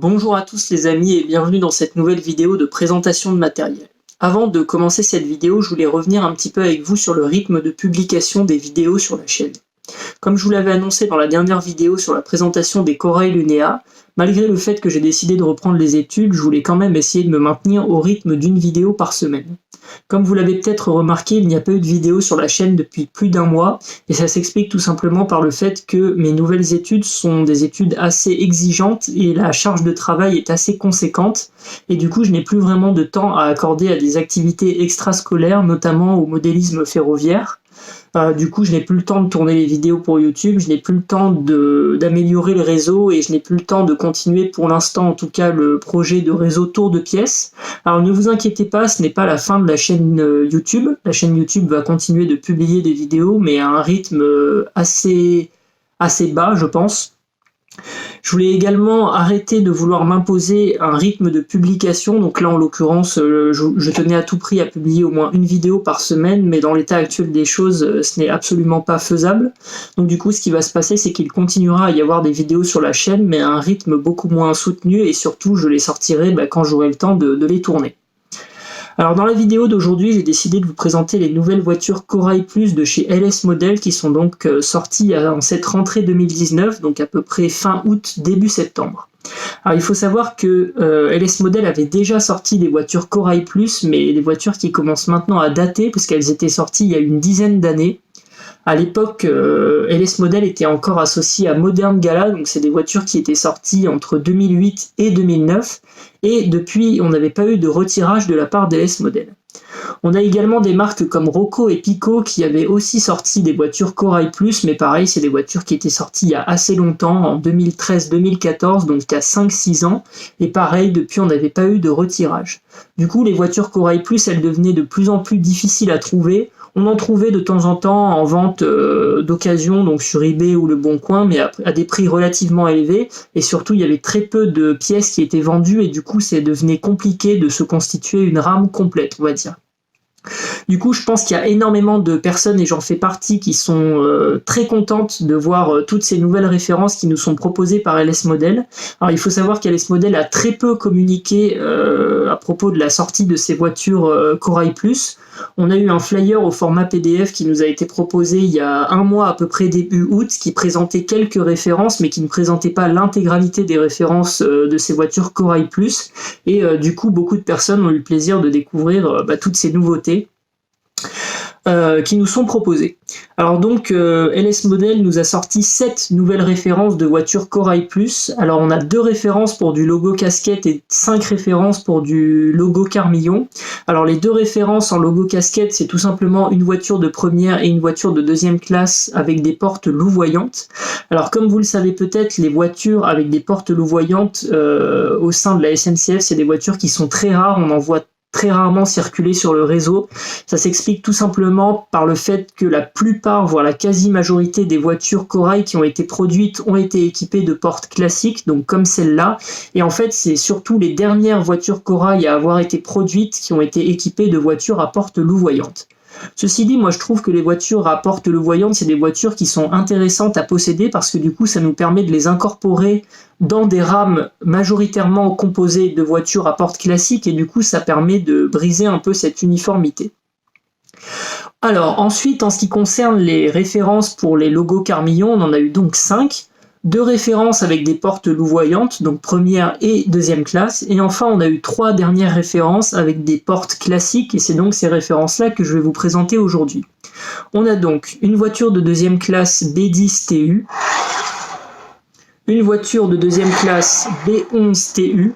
Bonjour à tous les amis et bienvenue dans cette nouvelle vidéo de présentation de matériel. Avant de commencer cette vidéo, je voulais revenir un petit peu avec vous sur le rythme de publication des vidéos sur la chaîne. Comme je vous l'avais annoncé dans la dernière vidéo sur la présentation des Corail Lunea, malgré le fait que j'ai décidé de reprendre les études, je voulais quand même essayer de me maintenir au rythme d'une vidéo par semaine. Comme vous l'avez peut-être remarqué, il n'y a pas eu de vidéo sur la chaîne depuis plus d'un mois, et ça s'explique tout simplement par le fait que mes nouvelles études sont des études assez exigeantes et la charge de travail est assez conséquente, et du coup je n'ai plus vraiment de temps à accorder à des activités extrascolaires, notamment au modélisme ferroviaire. Du coup, je n'ai plus le temps de tourner les vidéos pour YouTube, je n'ai plus le temps d'améliorer le réseau et je n'ai plus le temps de continuer pour l'instant en tout cas le projet de réseau tour de pièces. Alors ne vous inquiétez pas, ce n'est pas la fin de la chaîne YouTube. La chaîne YouTube va continuer de publier des vidéos mais à un rythme assez bas je pense. Je voulais également arrêter de vouloir m'imposer un rythme de publication, donc là en l'occurrence je tenais à tout prix à publier au moins une vidéo par semaine, mais dans l'état actuel des choses ce n'est absolument pas faisable. Donc du coup ce qui va se passer c'est qu'il continuera à y avoir des vidéos sur la chaîne mais à un rythme beaucoup moins soutenu et surtout je les sortirai quand j'aurai le temps de les tourner. Alors dans la vidéo d'aujourd'hui, j'ai décidé de vous présenter les nouvelles voitures Corail Plus de chez LS Model qui sont donc sorties en cette rentrée 2019, donc à peu près fin août, début septembre. Alors il faut savoir que LS Model avait déjà sorti des voitures Corail Plus, mais des voitures qui commencent maintenant à dater puisqu'elles étaient sorties il y a une dizaine d'années. À l'époque, LS Model était encore associé à Modern Gala, donc c'est des voitures qui étaient sorties entre 2008 et 2009, et depuis on n'avait pas eu de retirage de la part d'LS Model. On a également des marques comme Rocco et Pico qui avaient aussi sorti des voitures Corail Plus, mais pareil, c'est des voitures qui étaient sorties il y a assez longtemps, en 2013-2014, donc il y a 5-6 ans, et pareil, depuis on n'avait pas eu de retirage. Du coup, les voitures Corail Plus, elles devenaient de plus en plus difficiles à trouver. On en trouvait de temps en temps en vente d'occasion, donc sur eBay ou Le Bon Coin, mais à des prix relativement élevés, et surtout il y avait très peu de pièces qui étaient vendues, et du coup ça devenait compliqué de se constituer une rame complète, on va dire. Du coup, je pense qu'il y a énormément de personnes, et j'en fais partie, qui sont très contentes de voir toutes ces nouvelles références qui nous sont proposées par LS Model. Alors, il faut savoir qu'LS Model a très peu communiqué à propos de la sortie de ces voitures Corail Plus. On a eu un flyer au format PDF qui nous a été proposé il y a un mois à peu près début août, qui présentait quelques références, mais qui ne présentait pas l'intégralité des références de ces voitures Corail Plus. Et du coup, beaucoup de personnes ont eu le plaisir de découvrir toutes ces nouveautés qui nous sont proposées. Alors donc LS Model nous a sorti 7 nouvelles références de voitures Corail Plus. Alors on a 2 références pour du logo casquette et 5 références pour du logo carmillon. Alors les 2 références en logo casquette, c'est tout simplement une voiture de première et une voiture de deuxième classe avec des portes louvoyantes. Alors comme vous le savez peut-être, les voitures avec des portes louvoyantes au sein de la SNCF, c'est des voitures qui sont très rares, on en voit très rarement circuler sur le réseau. Ça s'explique tout simplement par le fait que la plupart, voire la quasi-majorité des voitures Corail qui ont été produites ont été équipées de portes classiques, donc comme celle-là. Et en fait, c'est surtout les dernières voitures Corail à avoir été produites qui ont été équipées de voitures à portes louvoyantes. Ceci dit, moi je trouve que les voitures à portes louvoyantes, c'est des voitures qui sont intéressantes à posséder parce que du coup ça nous permet de les incorporer dans des rames majoritairement composées de voitures à portes classiques et du coup ça permet de briser un peu cette uniformité. Alors ensuite, en ce qui concerne les références pour les logos carmillon, on en a eu donc 5. 2 références avec des portes louvoyantes, donc première et deuxième classe, et enfin on a eu 3 dernières références avec des portes classiques, et c'est donc ces références-là que je vais vous présenter aujourd'hui. On a donc une voiture de deuxième classe B10 TU, une voiture de deuxième classe B11 TU,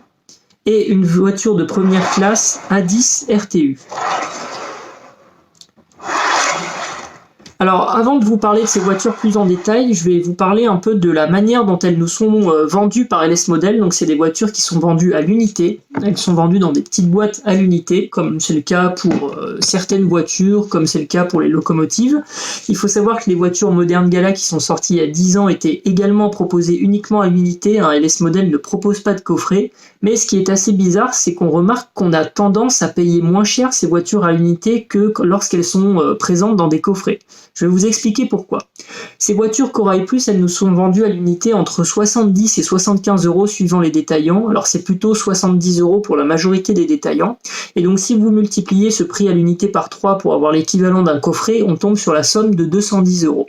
et une voiture de première classe A10 RTU. Alors, avant de vous parler de ces voitures plus en détail, je vais vous parler un peu de la manière dont elles nous sont vendues par LS Model. Donc, c'est des voitures qui sont vendues à l'unité. Elles sont vendues dans des petites boîtes à l'unité, comme c'est le cas pour certaines voitures, comme c'est le cas pour les locomotives. Il faut savoir que les voitures Modern Gala qui sont sorties il y a 10 ans étaient également proposées uniquement à l'unité. LS Model ne propose pas de coffret. Mais ce qui est assez bizarre, c'est qu'on remarque qu'on a tendance à payer moins cher ces voitures à l'unité que lorsqu'elles sont présentes dans des coffrets. Je vais vous expliquer pourquoi. Ces voitures Corail Plus, elles nous sont vendues à l'unité entre 70 et 75 euros suivant les détaillants. Alors c'est plutôt 70 euros pour la majorité des détaillants. Et donc si vous multipliez ce prix à l'unité par 3 pour avoir l'équivalent d'un coffret, on tombe sur la somme de 210 euros.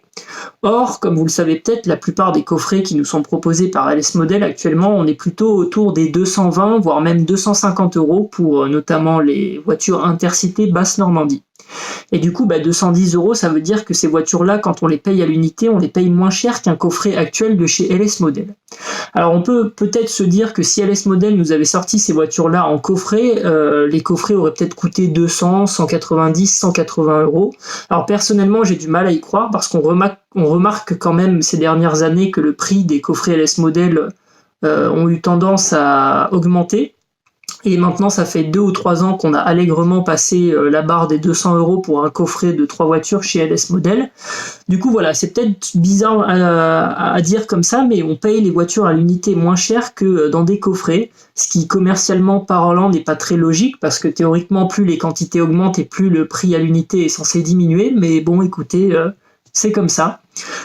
Or, comme vous le savez peut-être, la plupart des coffrets qui nous sont proposés par LS Model actuellement, on est plutôt autour des 220 voire même 250 euros pour notamment les voitures Intercité basse Normandie. Et du coup, 210 euros, ça veut dire que ces voitures-là, quand on les paye à l'unité, on les paye moins cher qu'un coffret actuel de chez LS Model. Alors on peut peut-être se dire que si LS Model nous avait sorti ces voitures-là en coffret, les coffrets auraient peut-être coûté 200, 190, 180 euros. Alors personnellement, j'ai du mal à y croire parce qu'on remarque quand même ces dernières années que le prix des coffrets LS Model ont eu tendance à augmenter. Et maintenant, ça fait 2 ou 3 ans qu'on a allègrement passé la barre des 200 euros pour un coffret de 3 voitures chez LS Model. Du coup, voilà, c'est peut-être bizarre à dire comme ça, mais on paye les voitures à l'unité moins cher que dans des coffrets, ce qui, commercialement parlant, n'est pas très logique, parce que théoriquement, plus les quantités augmentent et plus le prix à l'unité est censé diminuer, mais bon, écoutez, c'est comme ça.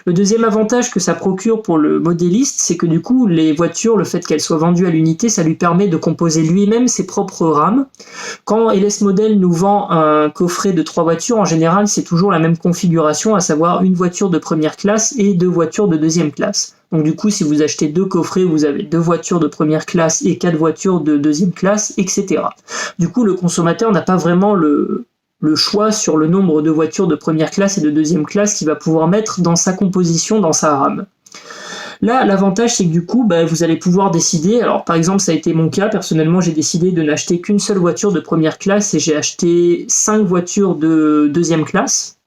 Le deuxième avantage que ça procure pour le modéliste, c'est que du coup, les voitures, le fait qu'elles soient vendues à l'unité, ça lui permet de composer lui-même ses propres rames. Quand LS Model nous vend un coffret de 3 voitures, en général, c'est toujours la même configuration, à savoir une voiture de première classe et 2 voitures de deuxième classe. Donc du coup, si vous achetez 2 coffrets, vous avez 2 voitures de première classe et 4 voitures de deuxième classe, etc. Du coup, le consommateur n'a pas vraiment le choix sur le nombre de voitures de première classe et de deuxième classe qu'il va pouvoir mettre dans sa composition, dans sa rame. Là, l'avantage, c'est que du coup, vous allez pouvoir décider, alors par exemple, ça a été mon cas, personnellement, j'ai décidé de n'acheter qu'une seule voiture de première classe et j'ai acheté 5 voitures de deuxième classe.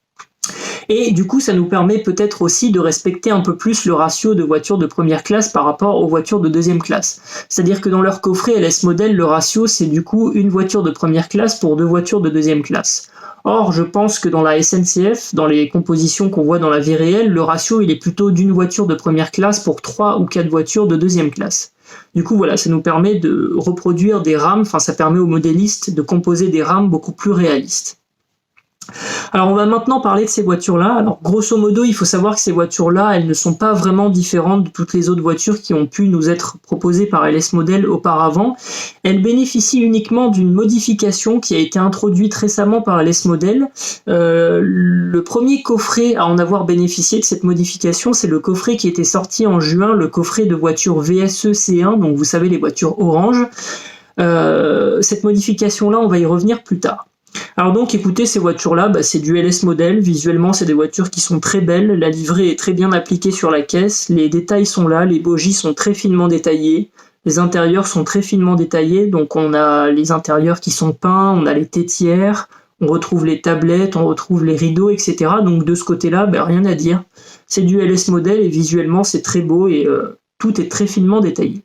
Et du coup, ça nous permet peut-être aussi de respecter un peu plus le ratio de voitures de première classe par rapport aux voitures de deuxième classe. C'est-à-dire que dans leur coffret LS Model, le ratio, c'est du coup une voiture de première classe pour 2 voitures de deuxième classe. Or, je pense que dans la SNCF, dans les compositions qu'on voit dans la vie réelle, le ratio, il est plutôt d'une voiture de première classe pour 3 ou 4 voitures de deuxième classe. Du coup, voilà, ça nous permet de reproduire des rames, ça permet aux modélistes de composer des rames beaucoup plus réalistes. Alors on va maintenant parler de ces voitures-là. Alors grosso modo, il faut savoir que ces voitures-là, elles ne sont pas vraiment différentes de toutes les autres voitures qui ont pu nous être proposées par LS Model auparavant. Elles bénéficient uniquement d'une modification qui a été introduite récemment par LS Model. Le premier coffret à en avoir bénéficié de cette modification, c'est le coffret qui était sorti en juin, le coffret de voitures VSE C1, donc vous savez les voitures orange. Cette modification-là, on va y revenir plus tard. Alors donc écoutez, ces voitures-là, c'est du LS Model, visuellement c'est des voitures qui sont très belles, la livrée est très bien appliquée sur la caisse, les détails sont là, les bogies sont très finement détaillées, les intérieurs sont très finement détaillés, donc on a les intérieurs qui sont peints, on a les tétières, on retrouve les tablettes, on retrouve les rideaux, etc. Donc de ce côté-là, rien à dire, c'est du LS Model et visuellement c'est très beau et tout est très finement détaillé.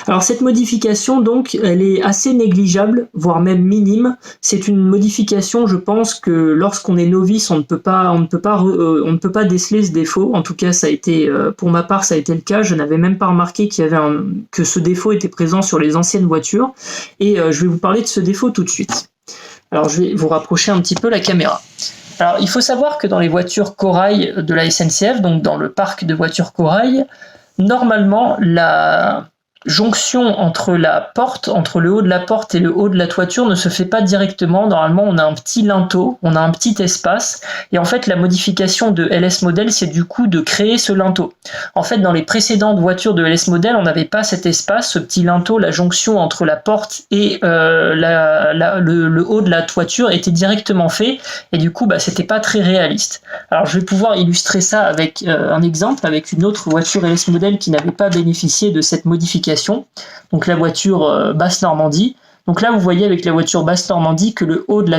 Alors cette modification, donc, elle est assez négligeable, voire même minime. C'est une modification, je pense que lorsqu'on est novice, on ne peut pas déceler ce défaut. En tout cas, ça a été, pour ma part, ça a été le cas. Je n'avais même pas remarqué que ce défaut était présent sur les anciennes voitures. Et je vais vous parler de ce défaut tout de suite. Alors je vais vous rapprocher un petit peu la caméra. Alors il faut savoir que dans les voitures Corail de la SNCF, donc dans le parc de voitures Corail, normalement la jonction entre le haut de la porte et le haut de la toiture ne se fait pas directement. Normalement, on a un petit linteau, on a un petit espace. Et en fait, la modification de LS Model, c'est du coup de créer ce linteau. En fait, dans les précédentes voitures de LS Model, on n'avait pas cet espace, ce petit linteau, la jonction entre la porte et le haut de la toiture était directement fait. Et du coup, c'était pas très réaliste. Alors, je vais pouvoir illustrer ça avec un exemple, avec une autre voiture LS Model qui n'avait pas bénéficié de cette modification. Donc la voiture basse Normandie. Donc là, vous voyez avec la voiture basse Normandie que le haut de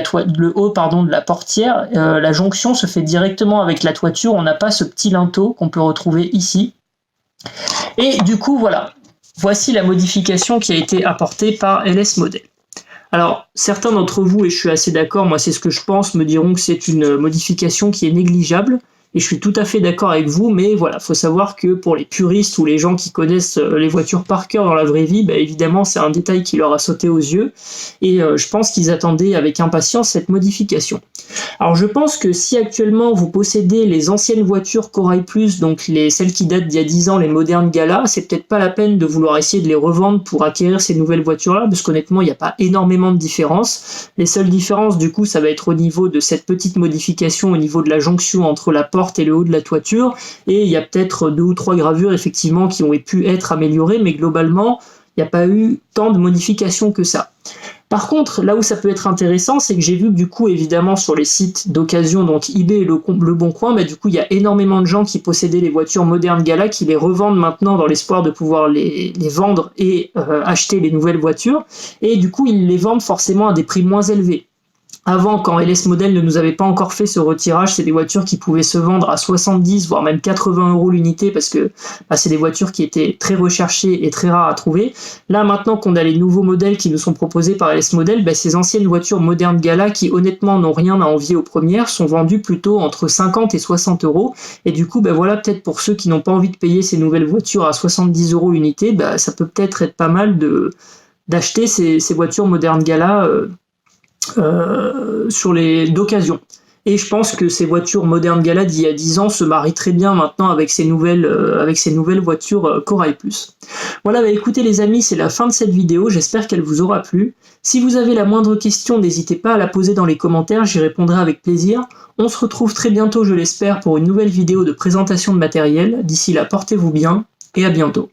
la portière, la jonction se fait directement avec la toiture. On n'a pas ce petit linteau qu'on peut retrouver ici. Et du coup, voilà. Voici la modification qui a été apportée par LS Model. Alors, certains d'entre vous, et je suis assez d'accord, moi c'est ce que je pense, me diront que c'est une modification qui est négligeable. et je suis tout à fait d'accord avec vous, mais voilà, faut savoir que pour les puristes ou les gens qui connaissent les voitures par cœur dans la vraie vie, bah, évidemment c'est un détail qui leur a sauté aux yeux, et je pense qu'ils attendaient avec impatience cette modification. Alors je pense que si actuellement vous possédez les anciennes voitures Corail Plus, donc celles qui datent d'il y a 10 ans, les modernes Gala, c'est peut-être pas la peine de vouloir essayer de les revendre pour acquérir ces nouvelles voitures-là, parce qu'honnêtement il n'y a pas énormément de différence. Les seules différences du coup ça va être au niveau de cette petite modification au niveau de la jonction entre la porte et le haut de la toiture, et il y a peut-être 2 ou 3 gravures effectivement qui ont pu être améliorées, mais globalement il n'y a pas eu tant de modifications que ça. Par contre, là où ça peut être intéressant, c'est que j'ai vu que du coup, évidemment, sur les sites d'occasion, donc eBay et le Bon Coin, bah, du coup, il y a énormément de gens qui possédaient les voitures modernes Gala qui les revendent maintenant dans l'espoir de pouvoir les vendre et acheter les nouvelles voitures. Et du coup, ils les vendent forcément à des prix moins élevés. Avant, quand LS Model ne nous avait pas encore fait ce retirage, c'est des voitures qui pouvaient se vendre à 70 voire même 80 € l'unité parce que c'est des voitures qui étaient très recherchées et très rares à trouver. Là, maintenant qu'on a les nouveaux modèles qui nous sont proposés par LS Model, ces anciennes voitures modernes Gala qui honnêtement n'ont rien à envier aux premières sont vendues plutôt entre 50 et 60 €. Et du coup, voilà, peut-être pour ceux qui n'ont pas envie de payer ces nouvelles voitures à 70 € l'unité, ça peut peut-être être pas mal d'acheter ces voitures modernes Gala d'occasion. Et je pense que ces voitures modernes Gala d'il y a 10 ans se marient très bien maintenant avec ces nouvelles voitures Corail Plus. Voilà, écoutez les amis, c'est la fin de cette vidéo, j'espère qu'elle vous aura plu. Si vous avez la moindre question, n'hésitez pas à la poser dans les commentaires, j'y répondrai avec plaisir. On se retrouve très bientôt, je l'espère, pour une nouvelle vidéo de présentation de matériel. D'ici là, portez-vous bien et à bientôt.